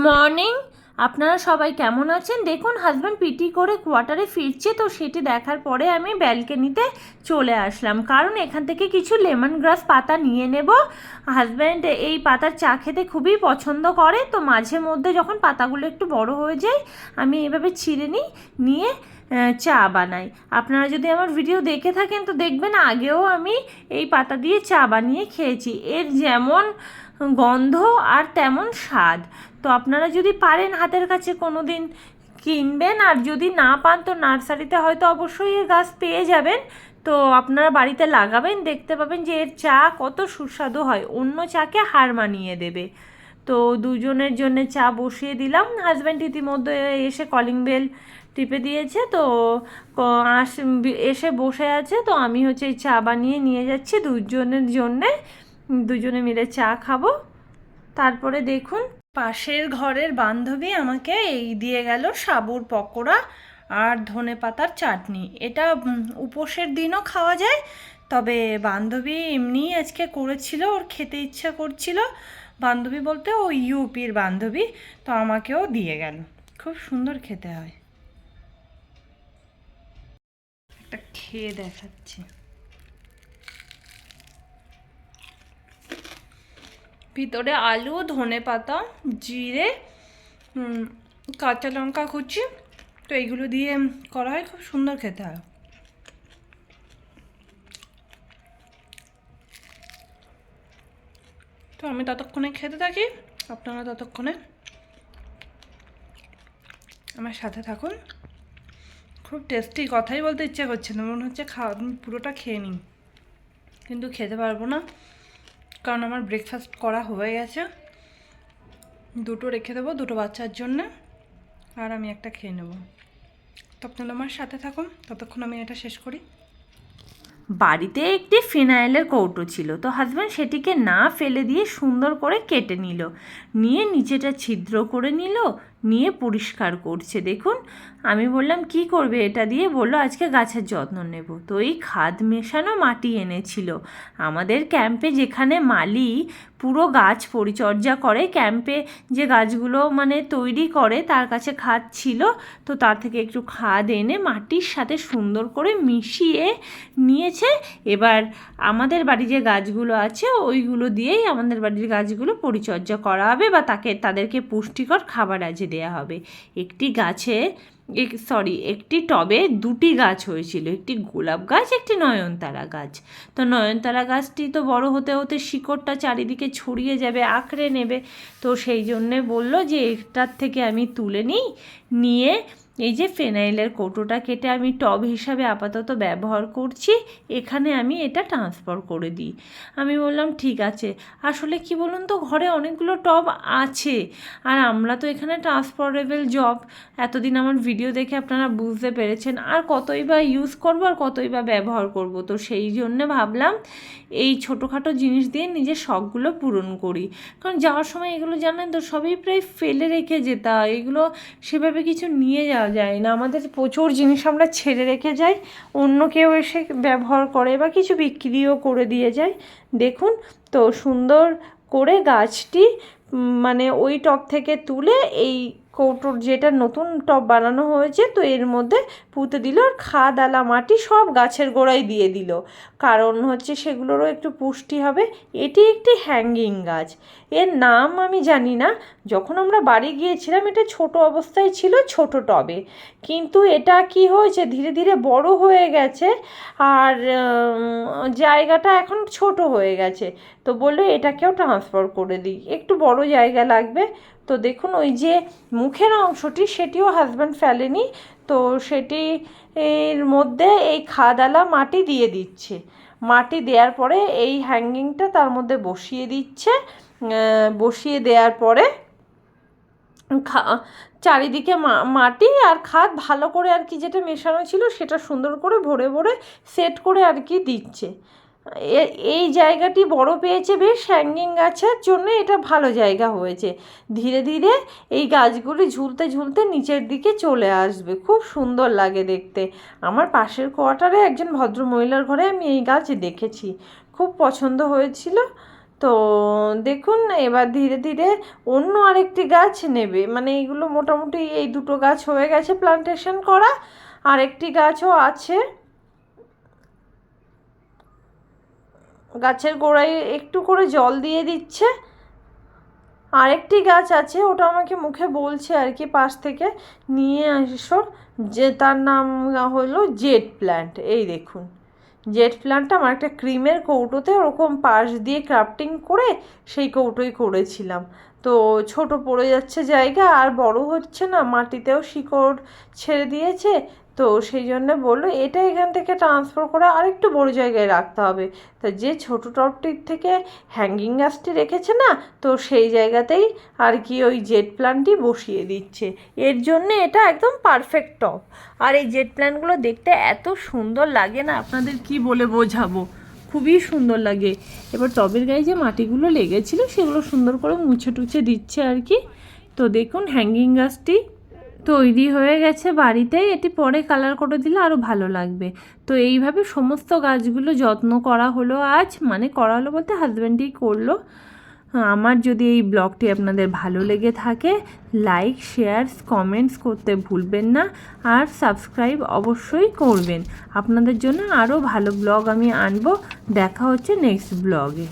Morning. আপনারা সবাই কেমন আছেন? দেখুন হাজব্যান্ড পিটি করে কোয়ার্টারে ফিরছে, তো সেটি দেখার পরে আমি ব্যালকনিতে চলে আসলাম, কারণ এখান থেকে কিছু লেমন গ্রাস পাতা নিয়ে নেব। হাজব্যান্ড এই পাতার চা খেতে খুবই পছন্দ করে, তো মাঝে মধ্যে যখন পাতাগুলো একটু বড় হয়ে যায় আমি এভাবে ছিঁড়ে নিয়ে চা বানাই। আপনারা যদি আমার ভিডিও দেখে থাকেন তো দেখবেন আগেও আমি এই পাতা দিয়ে চা বানিয়ে খেয়েছি। এর যেমন গন্ধ আর তেমন স্বাদ। তো আপনারা যদি পারেন হাতের কাছে কোনো দিন কিনবেন, আর যদি না পান তো নার্সারিতে হয়তো অবশ্যই এর গাছ পেয়ে যাবেন। তো আপনারা বাড়িতে লাগাবেন, দেখতে পাবেন যে এর চা কত সুস্বাদু হয়, অন্য চাকে হার মানিয়ে দেবে। তো দুজনের জন্য চা বসিয়ে দিলাম। হাজব্যান্ড ইতিমধ্যে এসে কলিং বেল টিপে দিয়েছে, তো এসে বসে আছে। তো আমি হচ্ছে এই চা বানিয়ে নিয়ে যাচ্ছি দুজনের জন্যে, দুজনে মিলে চা খাবো। তারপরে দেখুন পাশের ঘরের বান্ধবী আমাকে এই দিয়ে গেল সাবুর পকোড়া আর ধনেপাতার চাটনি। এটা উপোসের দিনও খাওয়া যায়, তবে বান্ধবী এমনিই আজকে করেছিল, ওর খেতে ইচ্ছা করছিল। বান্ধবী বলতে ও ইউপির বান্ধবী, তো আমাকেও দিয়ে গেল। খুব সুন্দর খেতে হয়। একটা খেয়ে দেখাচ্ছি। ভিতরে আলু, ধনেপাতা, জিরে, কাঁচা লঙ্কা কুচি, তো এইগুলো দিয়ে করা হয়, খুব সুন্দর খেতে হয়। তো আমি ততক্ষণে খেতে থাকি, আপনারা ততক্ষণে আমার সাথে থাকুন। খুব টেস্টি, কথাই বলতে ইচ্ছে করছে না, মনে হচ্ছে পুরোটা খেয়ে নিই, কিন্তু খেতে পারবো না, কারণ আমার ব্রেকফাস্ট করা হয়ে গেছে। দুটো রেখে দেবো দুটো বাচ্চার জন্যে, আর আমি একটা খেয়ে নেব। তো আপনারা আমার সাথে থাকুন, ততক্ষণ আমি এটা শেষ করি। বাড়িতে একটি ফিনাইলের কৌটো ছিল, তো হাজব্যান্ড সেটিকে না ফেলে দিয়ে সুন্দর করে কেটে নিয়ে নিচেটা ছিদ্র করে নিয়ে পরিষ্কার করছে। দেখুন আমি বললাম কি করবে এটা দিয়ে? বললো আজকে গাছের যত্ন নেব। তো এই খাদ মেশানো মাটি এনেছিল আমাদের ক্যাম্পে, যেখানে মালি পুরো গাছ পরিচর্যা করে। ক্যাম্পে যে গাছগুলো মানে তৈরি করে তার কাছে খাদ ছিল, তো তার থেকে একটু খাদ এনে মাটির সাথে সুন্দর করে মিশিয়ে নিয়েছে। এবার আমাদের বাড়ি যে গাছগুলো আছে ওইগুলো দিয়েই আমাদের বাড়ির গাছগুলো পরিচর্যা করা হবে, বা তাদেরকে পুষ্টিকর খাবার আজকে দেওয়া হবে। একটি টবে দুটি গাছ হয়েছিল, একটি গোলাপ গাছ, একটি নয়নতারা গাছ। তো নয়নতারা গাছটি তো বড় হতে হতে শিকড়টা চারিদিকে ছড়িয়ে যাবে, আঁকড়ে নেবে। তো সেই জন্যে বললো যে এটার থেকে আমি তুলে নিয়ে এই যে ফেনাইলের কৌটোটা কেটে আমি টব হিসাবে আপাতত ব্যবহার করছি, এখানে আমি এটা ট্রান্সফার করে দিই। আমি বললাম ঠিক আছে। আসলে কি বলুন তো, ঘরে অনেকগুলো টব আছে, আর আমরা তো এখানে ট্রান্সফারেবল জব, এতদিন আমার ভিডিও দেখে আপনারা বুঝতে পেরেছেন, আর কতই বা ইউজ করবো আর কতই বা ব্যবহার করব। তো সেই জন্যে ভাবলাম এই ছোটোখাটো জিনিস দিয়ে নিজের শখগুলো পূরণ করি, কারণ যাওয়ার সময় এগুলো জানেন তো সবই প্রায় ফেলে রেখে যেতে হয়, এগুলো সেভাবে কিছু নিয়ে যাওয়া যায় না। আমাদের প্রচুর জিনিস আমরা ছেড়ে রেখে যাই, অন্য কেউ এসে ব্যবহার করে বা কিছু বিক্রিও করে দিয়ে যায়। দেখুন তো সুন্দর করে গাছটি মানে ওই টব থেকে তুলে এই কৌটোর যেটা নতুন টব বানানো হয়েছে তো এর মধ্যে পুঁতে দিল, আর খাদালা মাটি সব গাছের গোড়ায় দিয়ে দিল, কারণ হচ্ছে সেগুলোরও একটু পুষ্টি হবে। এটি একটি হ্যাঙ্গিং গাছ, এর নাম আমি জানি না। যখন আমরা বাড়ি গিয়েছিলাম এটা ছোট অবস্থায় ছিল, ছোট টবে, কিন্তু এটা কি হয়েছে ধীরে ধীরে বড় হয়ে গেছে, আর জায়গাটা এখন ছোট হয়ে গেছে। তো বললো এটাকেও ট্রান্সফার করে দিই, একটু বড় জায়গা লাগবে। তো দেখুন ওই যে মুখের অংশটি সেটিও হাজব্যান্ড ফেলেনি, তো সেটি এর মধ্যে এই খাদালা মাটি দিয়ে দিচ্ছে। মাটি দেওয়ার পরে এই হ্যাঙ্গিংটা তার মধ্যে বসিয়ে দিচ্ছে, বসিয়ে দেওয়ার পরে চারিদিকে মাটি আর খাদ ভালো করে আর কি যেটা মেশানো ছিল সেটা সুন্দর করে ভরে ভরে সেট করে আর কি দিচ্ছে। এই জায়গাটি বড় পেয়েছে বেশ, হ্যাঙ্গিং গাছের জন্য এটা ভালো জায়গা হয়েছে। ধীরে ধীরে এই গাছগুলি ঝুলতে ঝুলতে নিচের দিকে চলে আসবে, খুব সুন্দর লাগে দেখতে। আমার পাশের কোয়ার্টারে একজন ভদ্রমহিলার ঘরে আমি এই গাছ দেখেছি, খুব পছন্দ হয়েছিল। তো দেখুন এবার ধীরে ধীরে অন্য আরেকটি গাছ নেবে, মানে এইগুলো মোটামুটি এই দুটো গাছ হয়ে গেছে প্লান্টেশন করা, আরেকটি গাছও আছে। গাছের গোড়ায় একটু করে জল দিয়ে দিচ্ছে। আরেকটি গাছ আছে, ওটা আমাকে মুখে বলছে আর কি পাশ থেকে নিয়ে আসো, যে তার নাম হলো জেড প্ল্যান্ট। এই দেখুন জেড প্ল্যান্টটা আমার একটা ক্রিমের কৌটোতে ওরকম পাশ দিয়ে ক্রাফটিং করে সেই কৌটোই করেছিলাম। তো ছোট পড়ে যাচ্ছে জায়গা আর বড় হচ্ছে না, মাটিতেও শিকড় ছেড়ে দিয়েছে। তো সেই জন্য বললো এটা এখান থেকে ট্রান্সফার করে আরেকটু বড় জায়গায় রাখতে হবে। তা যে ছোটো টবটির থেকে হ্যাঙ্গিং গাছটি রেখেছে না, তো সেই জায়গাতেই আর কি ওই জেড প্ল্যান্টটি বসিয়ে দিচ্ছে। এর জন্যে এটা একদম পারফেক্ট টব। আর এই জেড প্ল্যান্টগুলো দেখতে এত সুন্দর লাগে না, আপনাদের কি বলে বোঝাবো, খুবই সুন্দর লাগে। এবার টবের গায়ে যে মাটিগুলো লেগেছিলো সেগুলো সুন্দর করে মুছে টুছে দিচ্ছে আর কি। তো দেখুন হ্যাঙ্গিং গাছটি তৈরি হয়ে গেছে বাড়িতেই, এটি পরে কালার করে দিলে আরও ভালো লাগবে। তো এইভাবে সমস্ত গাছগুলো যত্ন করা হলো আজ, মানে করা হলো বলতে হাজব্যান্ডই করলো। আমার যদি এই ব্লগটি আপনাদের ভালো লেগে থাকে লাইক শেয়ার কমেন্টস করতে ভুলবেন না, আর সাবস্ক্রাইব অবশ্যই করবেন। আপনাদের জন্য আরও ভালো ব্লগ আমি আনবো। দেখা হচ্ছে নেক্সট ব্লগে।